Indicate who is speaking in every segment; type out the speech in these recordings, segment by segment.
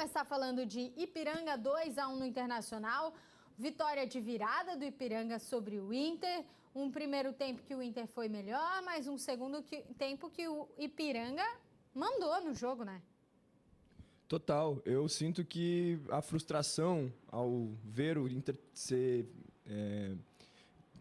Speaker 1: começar falando de Ipiranga 2-1 no Internacional. Vitória de virada do Ipiranga sobre o Inter. Um primeiro tempo que o Inter foi melhor, mas um segundo tempo que o Ipiranga mandou no jogo, né?
Speaker 2: Total. Eu sinto que a frustração ao ver o Inter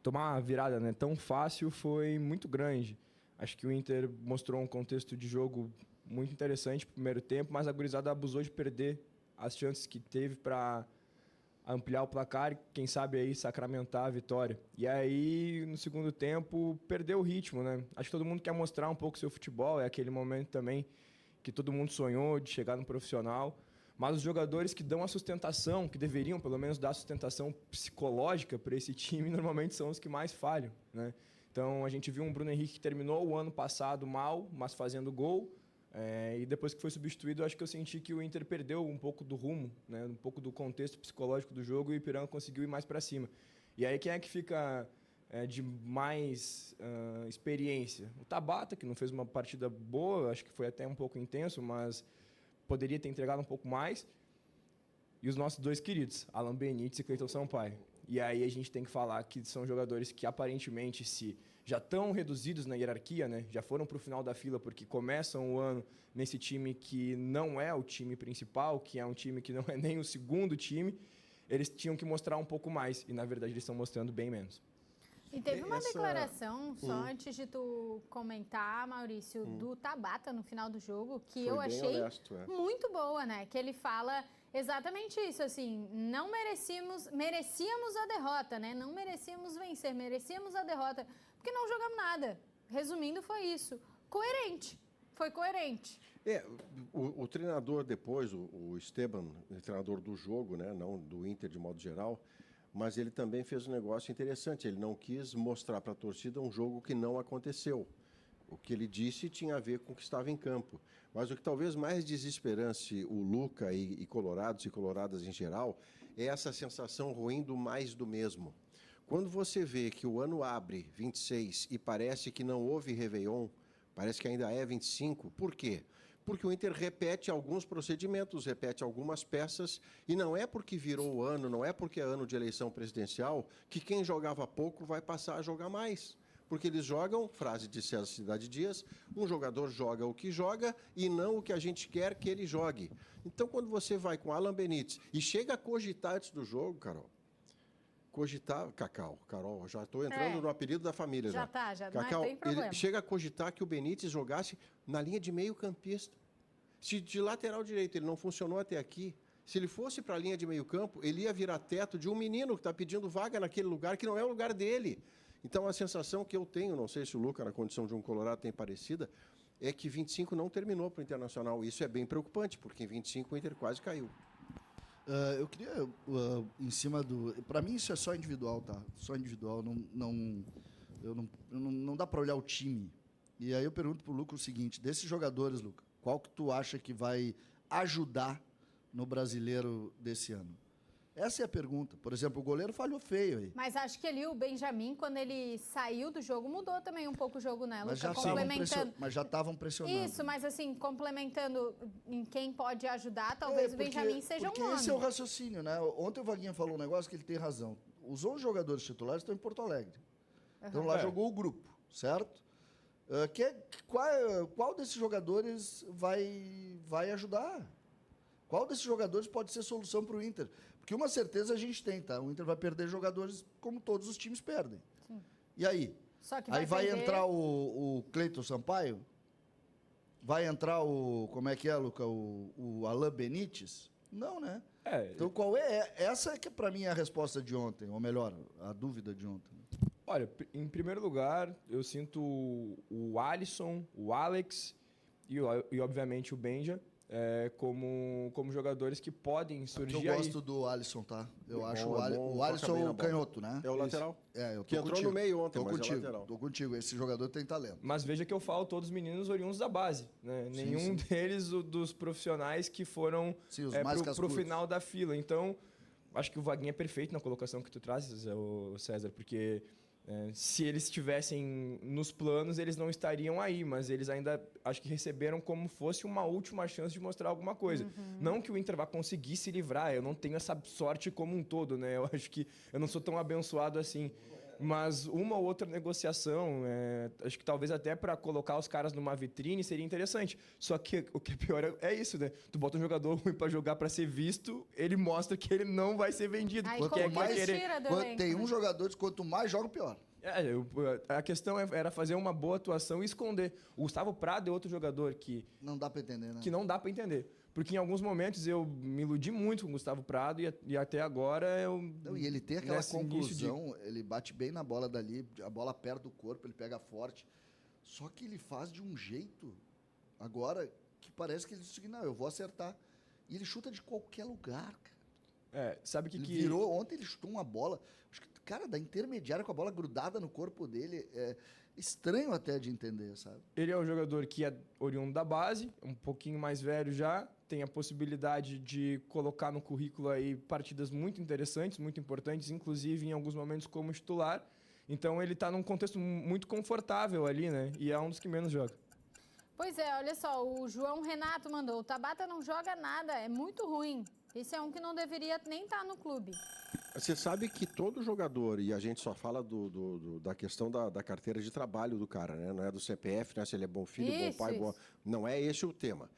Speaker 2: tomar uma virada, né, tão fácil foi muito grande. Acho que o Inter mostrou um contexto de jogo muito interessante no primeiro tempo, mas a gurizada abusou de perder as chances que teve para ampliar o placar e, quem sabe, aí sacramentar a vitória. E aí, no segundo tempo, perdeu o ritmo, né? Acho que todo mundo quer mostrar um pouco seu futebol, é aquele momento também que todo mundo sonhou de chegar no profissional, mas os jogadores que dão a sustentação, que deveriam pelo menos dar a sustentação psicológica para esse time, normalmente são os que mais falham, né? Então, a gente viu um Bruno Henrique que terminou o ano passado mal, mas fazendo gol, e depois que foi substituído, acho que eu senti que o Inter perdeu um pouco do rumo, né? Um pouco do contexto psicológico do jogo, e o Ipiranga conseguiu ir mais para cima. E aí, quem é que fica de mais experiência? O Tabata, que não fez uma partida boa, acho que foi até um pouco intenso, mas poderia ter entregado um pouco mais. E os nossos dois queridos, Alan Benítez e Cleiton Sampaio. E aí a gente tem que falar que são jogadores que aparentemente já estão reduzidos na hierarquia, né? Já foram para o final da fila porque começam o ano nesse time que não é o time principal, que é um time que não é nem o segundo time. Eles tinham que mostrar um pouco mais e, na verdade, eles estão mostrando bem menos.
Speaker 1: E teve uma declaração, só antes de tu comentar, Maurício, do Tabata no final do jogo, que eu achei muito boa, né? Que ele fala exatamente isso, assim, não merecíamos a derrota, né? Não merecíamos vencer, merecíamos a derrota, porque não jogamos nada. Resumindo, foi isso. Coerente, foi coerente.
Speaker 3: O treinador depois, o Esteban, o treinador do jogo, né? Não do Inter de modo geral, mas ele também fez um negócio interessante. Ele não quis mostrar para a torcida um jogo que não aconteceu. O que ele disse tinha a ver com o que estava em campo. Mas o que talvez mais desesperance o Luca e colorados e coloradas em geral é essa sensação ruim do mais do mesmo. Quando você vê que o ano abre 26 e parece que não houve Réveillon, parece que ainda é 25, por quê? Porque o Inter repete alguns procedimentos, repete algumas peças, e não é porque virou o ano, não é porque é ano de eleição presidencial, que quem jogava pouco vai passar a jogar mais. Porque eles jogam, frase de César Cidade Dias, um jogador joga o que joga e não o que a gente quer que ele jogue. Então, quando você vai com Alan Benítez e chega a cogitar antes do jogo, Carol, Carol, já estou entrando no apelido da família.
Speaker 1: Já
Speaker 3: Cacau,
Speaker 1: não tem problema.
Speaker 3: Ele chega a cogitar que o Benítez jogasse na linha de meio campista. Se de lateral direito ele não funcionou até aqui, se ele fosse para a linha de meio campo, ele ia virar teto de um menino que está pedindo vaga naquele lugar, que não é o lugar dele. Então, a sensação que eu tenho, não sei se o Luca, na condição de um colorado, tem parecida, é que 25 não terminou para o Internacional. Isso é bem preocupante, porque em 25 o Inter quase caiu.
Speaker 4: Eu queria, em cima do... Para mim, isso é só individual, tá? Só individual. Não dá para olhar o time. E aí eu pergunto para o Luca o seguinte, desses jogadores, Luca, qual que tu acha que vai ajudar no brasileiro desse ano? Essa é a pergunta. Por exemplo, o goleiro falhou feio aí.
Speaker 1: Mas acho que ali o Benjamin, quando ele saiu do jogo, mudou também um pouco o jogo, né, Luca?
Speaker 4: Mas já estavam pressionando.
Speaker 1: Isso, mas assim, complementando em quem pode ajudar, talvez o Benjamin seja um nome.
Speaker 4: Esse é o raciocínio, né? Ontem o Vaguinha falou um negócio que ele tem razão. Os 11 jogadores titulares estão em Porto Alegre. Então lá jogou o grupo, certo? Qual desses jogadores vai ajudar? Qual desses jogadores pode ser solução para o Inter? Porque uma certeza a gente tem, tá? O Inter vai perder jogadores como todos os times perdem. Sim. E aí?
Speaker 1: Só que
Speaker 4: vai entrar o Cleiton Sampaio? Vai entrar o... Como é que é, Luca? O Alan Benítez? Não, né? Então, qual é? Essa é que, para mim, é a resposta de ontem. Ou melhor, a dúvida de ontem.
Speaker 2: Olha, em primeiro lugar, eu sinto o Alisson, o Alex e obviamente, o Benja como jogadores que podem surgir aí.
Speaker 4: Eu gosto do Alisson, tá? Eu acho o Alisson o canhoto, né?
Speaker 3: É o lateral.
Speaker 4: Que
Speaker 3: entrou no meio ontem, mas é lateral.
Speaker 4: Tô contigo, esse jogador tem talento.
Speaker 2: Mas veja que eu falo todos os meninos oriundos da base, né? Nenhum deles dos profissionais que foram pro final da fila. Então, acho que o Vaguinha é perfeito na colocação que tu trazes, o César, porque Se eles estivessem nos planos, eles não estariam aí, mas eles ainda acho que receberam como fosse uma última chance de mostrar alguma coisa. Não que o Inter vá conseguir se livrar, eu não tenho essa sorte como um todo, né? Eu acho que eu não sou tão abençoado assim. Mas uma ou outra negociação, acho que talvez até para colocar os caras numa vitrine seria interessante. Só que o que é pior é isso, né? Tu bota um jogador ruim para jogar, para ser visto, ele mostra que ele não vai ser vendido.
Speaker 1: Aí, porque
Speaker 4: tem um jogador que quanto mais joga, pior.
Speaker 2: A questão era fazer uma boa atuação e esconder. O Gustavo Prado é outro jogador que...
Speaker 4: Não dá para entender, né?
Speaker 2: Que não dá para entender. Porque em alguns momentos eu me iludi muito com o Gustavo Prado e até agora eu...
Speaker 4: Não, e ele tem aquela conclusão, ele bate bem na bola dali, a bola perto do corpo, ele pega forte. Só que ele faz de um jeito, agora, que parece que ele disse, não, eu vou acertar. E ele chuta de qualquer lugar, cara.
Speaker 2: Sabe que...
Speaker 4: Virou, ontem ele chutou uma bola, acho que, cara, da intermediária com a bola grudada no corpo dele, estranho até de entender, sabe?
Speaker 2: Ele é um jogador que é oriundo da base, um pouquinho mais velho já, tem a possibilidade de colocar no currículo aí partidas muito interessantes, muito importantes, inclusive em alguns momentos como titular. Então ele está num contexto muito confortável ali, né? E é um dos que menos joga.
Speaker 1: Pois é, olha só, o João Renato mandou, o Tabata não joga nada, é muito ruim. Esse é um que não deveria nem estar no clube.
Speaker 3: Você sabe que todo jogador, e a gente só fala da questão da carteira de trabalho do cara, né? Não é do CPF, né? Se ele é bom filho, bom pai, bom... Não é esse o tema.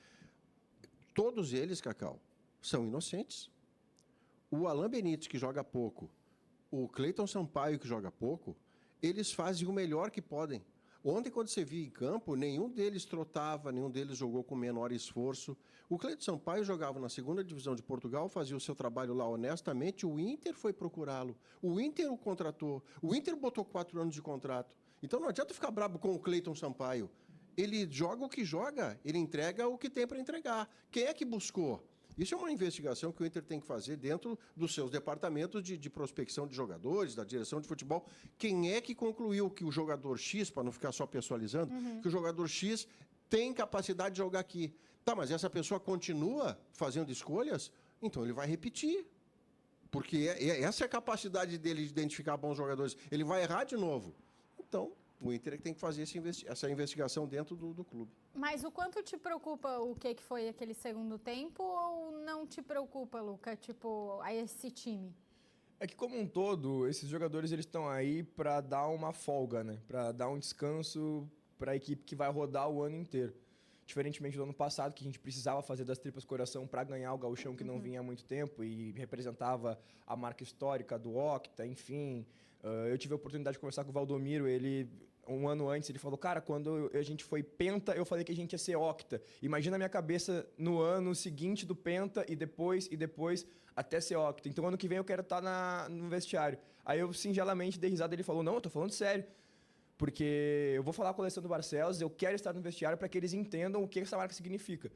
Speaker 3: Todos eles, Cacau, são inocentes. O Alan Benítez, que joga pouco, o Cleiton Sampaio, que joga pouco, eles fazem o melhor que podem. Ontem, quando você viu em campo, nenhum deles trotava, nenhum deles jogou com menor esforço. O Cleiton Sampaio jogava na 2ª divisão de Portugal, fazia o seu trabalho lá honestamente, o Inter foi procurá-lo. O Inter o contratou. O Inter botou 4 anos de contrato. Então não adianta ficar bravo com o Cleiton Sampaio. Ele joga o que joga, ele entrega o que tem para entregar. Quem é que buscou? Isso é uma investigação que o Inter tem que fazer dentro dos seus departamentos de prospecção de jogadores, da direção de futebol. Quem é que concluiu que o jogador X, para não ficar só pessoalizando, que o jogador X tem capacidade de jogar aqui? Tá, mas essa pessoa continua fazendo escolhas? Então ele vai repetir. Porque essa é a capacidade dele de identificar bons jogadores. Ele vai errar de novo. Então, o Inter tem que fazer essa investigação dentro do clube.
Speaker 1: Mas o quanto te preocupa o que foi aquele segundo tempo ou não te preocupa, Luca, a esse time?
Speaker 2: É que, como um todo, esses jogadores eles estão aí para dar uma folga, né? Para dar um descanso para a equipe que vai rodar o ano inteiro. Diferentemente do ano passado, que a gente precisava fazer das tripas coração para ganhar o gauchão que não vinha há muito tempo e representava a marca histórica do Octa, enfim. Eu tive a oportunidade de conversar com o Valdomiro, um ano antes, ele falou, cara, quando a gente foi penta, eu falei que a gente ia ser octa. Imagina a minha cabeça no ano seguinte do penta e depois até ser octa. Então, ano que vem eu quero estar no vestiário. Aí eu, singelamente, dei risada, ele falou, não, eu tô falando sério. Porque eu vou falar com o Alessandro Barcelos, eu quero estar no vestiário para que eles entendam o que essa marca significa.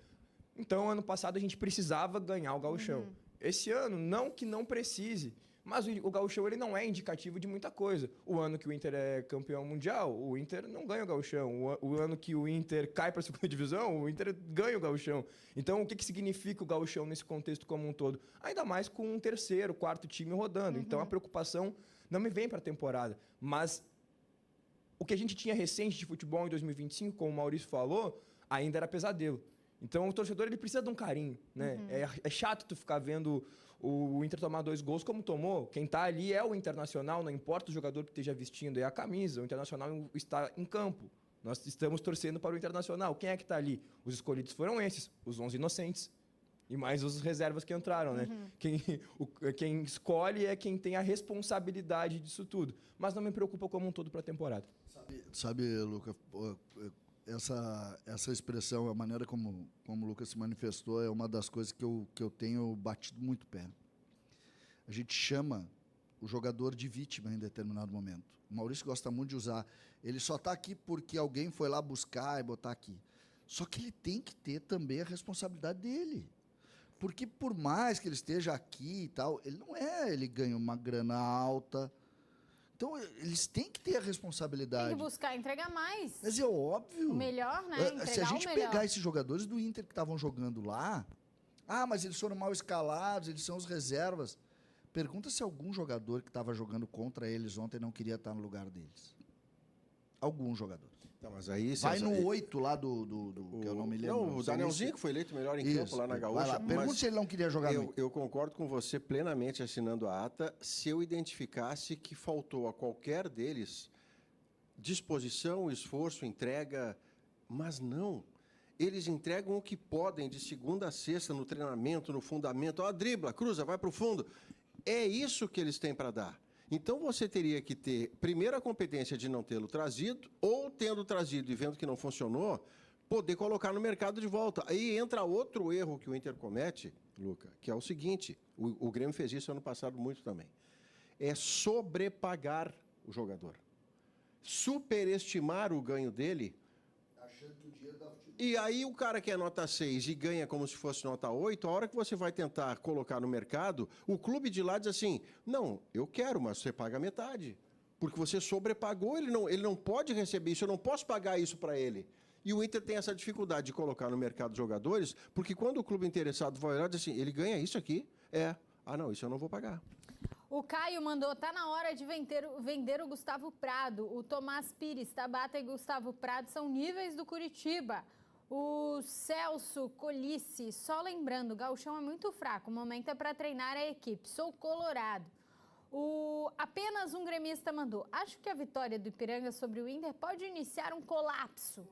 Speaker 2: Então, ano passado, a gente precisava ganhar o gauchão. Esse ano, não que não precise, mas o gauchão ele não é indicativo de muita coisa. O ano que o Inter é campeão mundial, o Inter não ganha o gauchão. O ano que o Inter cai para a 2ª divisão, o Inter ganha o gauchão. Então, o que significa o gauchão nesse contexto como um todo? Ainda mais com um 3º, 4º time rodando. Então, a preocupação não me vem para a temporada. Mas o que a gente tinha recente de futebol em 2025, como o Maurício falou, ainda era pesadelo. Então, o torcedor ele precisa de um carinho, né? É chato tu ficar vendo o Inter tomar 2 gols como tomou. Quem está ali é o Internacional, não importa o jogador que esteja vestindo, é a camisa. O Internacional está em campo. Nós estamos torcendo para o Internacional. Quem é que está ali? Os escolhidos foram esses, os 11 inocentes. E mais os reservas que entraram, né? Quem escolhe é quem tem a responsabilidade disso tudo. Mas não me preocupa como um todo para a temporada.
Speaker 4: Sabe, Luca, essa expressão, a maneira como o Lucas se manifestou, é uma das coisas que eu tenho batido muito pé. A gente chama o jogador de vítima em determinado momento. O Maurício gosta muito de usar. Ele só está aqui porque alguém foi lá buscar e botar aqui. Só que ele tem que ter também a responsabilidade dele. Porque por mais que ele esteja aqui e tal, ele ganha uma grana alta. Então, eles têm que ter a responsabilidade.
Speaker 1: Tem que buscar entregar mais.
Speaker 4: Mas é óbvio.
Speaker 1: O melhor, né? Entregar
Speaker 4: se a gente
Speaker 1: o melhor.
Speaker 4: pegar esses jogadores do Inter que estavam jogando lá, mas eles foram mal escalados, eles são os reservas. Pergunta se algum jogador que estava jogando contra eles ontem não queria estar no lugar deles. Algum jogador.
Speaker 3: Não, mas aí,
Speaker 4: vai no 8 lá do que eu não me lembro.
Speaker 3: Não, o Danielzinho que foi eleito melhor em campo lá na Gaúcha.
Speaker 4: Pergunta se ele não queria jogar no 8.
Speaker 3: Eu concordo com você plenamente assinando a ata se eu identificasse que faltou a qualquer deles disposição, esforço, entrega, mas não. Eles entregam o que podem de segunda a sexta no treinamento, no fundamento. Ó, dribla, cruza, vai para o fundo. É isso que eles têm para dar. Então, você teria que ter, primeiro, a competência de não tê-lo trazido, ou, tendo trazido e vendo que não funcionou, poder colocar no mercado de volta. Aí entra outro erro que o Inter comete, Luca, que é o seguinte, o Grêmio fez isso ano passado muito também, é sobrepagar o jogador. Superestimar o ganho dele.
Speaker 4: Achando que o dinheiro dá futebol.
Speaker 3: E aí o cara que é nota 6 e ganha como se fosse nota 8, a hora que você vai tentar colocar no mercado, o clube de lá diz assim, não, eu quero, mas você paga metade. Porque você sobrepagou, ele não pode receber isso, eu não posso pagar isso para ele. E o Inter tem essa dificuldade de colocar no mercado jogadores, porque quando o clube interessado vai olhar, diz assim, ele ganha isso aqui? Não, isso eu não vou pagar.
Speaker 1: O Caio mandou, tá na hora de vender o Gustavo Prado. O Tomás Pires, Tabata e Gustavo Prado são níveis do Curitiba. O Celso Colice, só lembrando, o gauchão é muito fraco, o momento é para treinar a equipe. Sou colorado. Apenas um gremista mandou, acho que a vitória do Ipiranga sobre o Inter pode iniciar um colapso,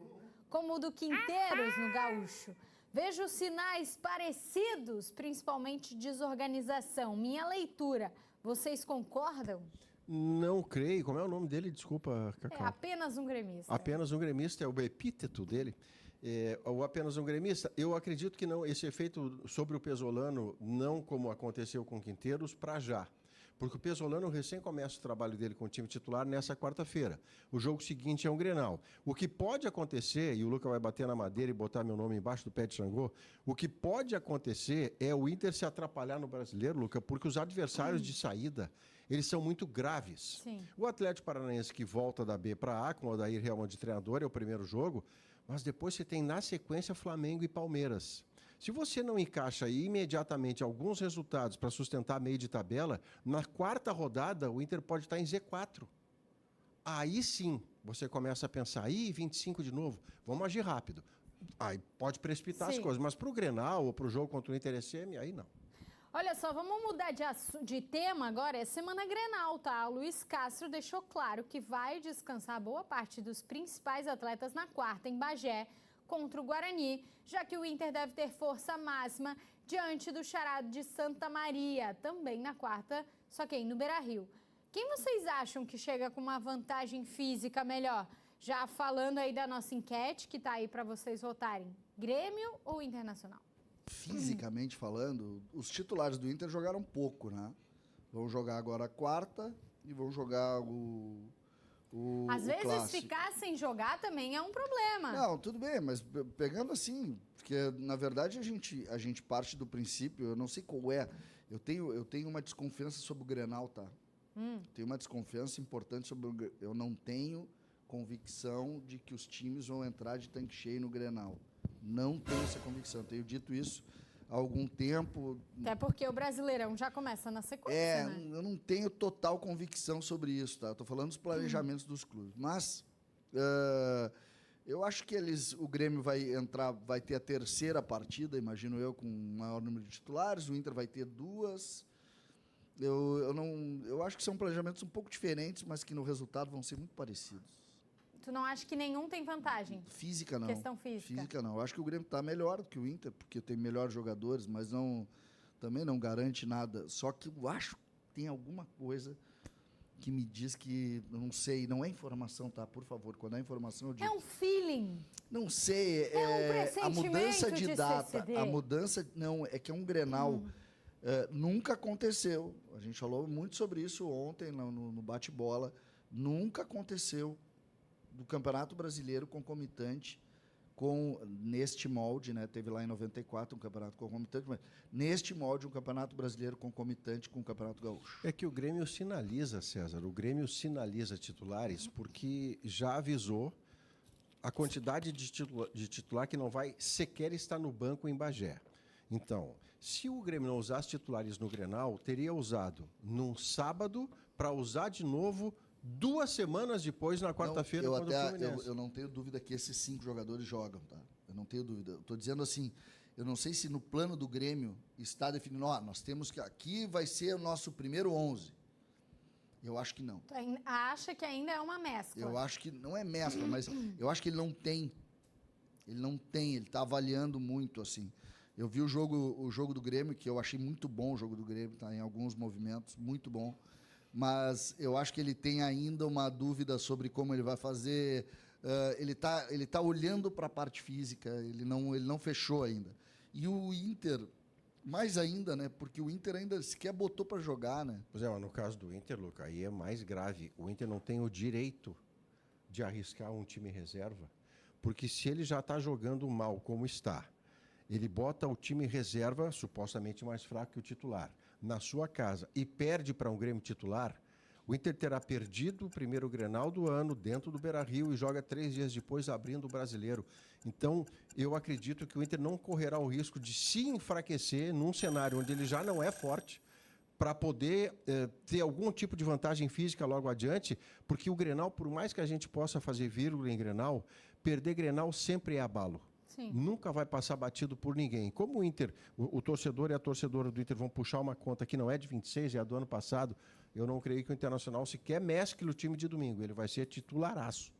Speaker 1: como o do Quinteiros no Gaúcho. Vejo sinais parecidos, principalmente desorganização. Minha leitura, vocês concordam?
Speaker 3: Não creio. Como é o nome dele? Desculpa, Cacau.
Speaker 1: É apenas um gremista.
Speaker 3: Apenas um gremista é o epíteto dele. Ou apenas um gremista. Eu acredito que não, esse efeito sobre o Pesolano, não como aconteceu com o Quinteiros, para já. Porque o Pesolano recém começa o trabalho dele com o time titular nessa quarta-feira. O jogo seguinte é um Grenal. O que pode acontecer, e o Luca vai bater na madeira e botar meu nome embaixo do pé de Xangô, o que pode acontecer é o Inter se atrapalhar no Brasileiro, Luca, porque os adversários de saída, eles são muito graves.
Speaker 1: Sim.
Speaker 3: O Atlético Paranaense que volta da B para A, com o Odair Helman de treinador, é o primeiro jogo, mas depois você tem na sequência Flamengo e Palmeiras. Se você não encaixa imediatamente alguns resultados para sustentar meio de tabela, na quarta rodada o Inter pode estar em Z4. Aí sim, você começa a pensar, 25 de novo, vamos agir rápido. Aí pode precipitar as coisas, mas para o Grenal ou para o jogo contra o Inter SM, aí não.
Speaker 1: Olha só, vamos mudar de tema agora, é semana Grenal, tá? O Luiz Castro deixou claro que vai descansar boa parte dos principais atletas na quarta em Bagé, contra o Guarani, já que o Inter deve ter força máxima diante do Charado de Santa Maria, também na quarta, só que aí no Beira-Rio. Quem vocês acham que chega com uma vantagem física melhor? Já falando aí da nossa enquete, que tá aí para vocês votarem, Grêmio ou Internacional?
Speaker 4: Fisicamente falando, os titulares do Inter jogaram pouco, né? Vão jogar agora a quarta e vão jogar
Speaker 1: Às vezes
Speaker 4: clássico.
Speaker 1: ficar sem jogar também é um problema.
Speaker 4: Não, tudo bem, mas pegando assim, porque na verdade a gente parte do princípio, eu não sei qual é, eu tenho uma desconfiança sobre o Grenal, tá? Tenho uma desconfiança importante sobre eu não tenho convicção de que os times vão entrar de tanque cheio no Grenal. Não tenho essa convicção, tenho dito isso há algum tempo.
Speaker 1: Até porque o Brasileirão já começa na sequência, né?
Speaker 4: Eu não tenho total convicção sobre isso, tá? Eu tô falando dos planejamentos dos clubes. Mas eu acho que o Grêmio vai ter a terceira partida, imagino eu, com um maior número de titulares, o Inter vai ter 2. Eu acho que são planejamentos um pouco diferentes, mas que no resultado vão ser muito parecidos.
Speaker 1: Tu não acha que nenhum tem vantagem?
Speaker 4: Física, não.
Speaker 1: Questão física.
Speaker 4: Física, não. Eu acho que o Grêmio está melhor do que o Inter, porque tem melhores jogadores, mas também não garante nada. Só que eu acho que tem alguma coisa que me diz que, não sei, não é informação, tá? Por favor, quando é informação eu digo.
Speaker 1: É um feeling.
Speaker 4: Não sei,
Speaker 1: É um pressentimento
Speaker 4: a mudança de data.
Speaker 1: CCD.
Speaker 4: A mudança, não, é que é um Grenal. Nunca aconteceu. A gente falou muito sobre isso ontem no bate-bola. Nunca aconteceu do Campeonato Brasileiro concomitante neste molde, né? Teve lá em 94 um campeonato concomitante, mas neste molde um Campeonato Brasileiro concomitante com o Campeonato Gaúcho.
Speaker 3: É que o Grêmio sinaliza, César, o Grêmio sinaliza titulares porque já avisou a quantidade de titular que não vai sequer estar no banco em Bagé. Então, Se o Grêmio não usasse titulares no Grenal, teria usado num sábado para usar de novo 2 semanas depois, na quarta-feira, contra o Fluminense.
Speaker 4: Eu não tenho dúvida que esses 5 jogadores jogam, tá? Eu não tenho dúvida. Eu estou dizendo assim, eu não sei se no plano do Grêmio está definido, nós temos que aqui vai ser o nosso primeiro 11. Eu acho que não.
Speaker 1: Tu acha que ainda é uma mescla?
Speaker 4: Eu acho que não é mescla, mas eu acho que ele não tem. Ele está avaliando muito, assim. Eu vi o jogo do Grêmio, que eu achei muito bom o jogo do Grêmio, tá? Em alguns movimentos, muito bom. Mas eu acho que ele tem ainda uma dúvida sobre como ele vai fazer. Ele tá olhando para a parte física, ele não fechou ainda. E o Inter, mais ainda, né? Porque o Inter ainda sequer botou para jogar, né?
Speaker 3: Pois é, mas no caso do Inter, Luca, aí é mais grave. O Inter não tem o direito de arriscar um time reserva, porque se ele já está jogando mal como está, ele bota o time reserva, supostamente mais fraco que o titular, na sua casa e perde para um Grêmio titular, o Inter terá perdido o primeiro Grenal do ano dentro do Beira-Rio e joga 3 dias depois abrindo o Brasileiro. Então, eu acredito que o Inter não correrá o risco de se enfraquecer num cenário onde ele já não é forte para poder ter algum tipo de vantagem física logo adiante, porque o Grenal, por mais que a gente possa fazer vírgula em Grenal, perder Grenal sempre é abalo.
Speaker 1: Sim.
Speaker 3: Nunca vai passar batido por ninguém. Como o Inter, o torcedor e a torcedora do Inter vão puxar uma conta que não é de 26, é a do ano passado, eu não creio que o Internacional sequer mescle o time de domingo. Ele vai ser titularaço.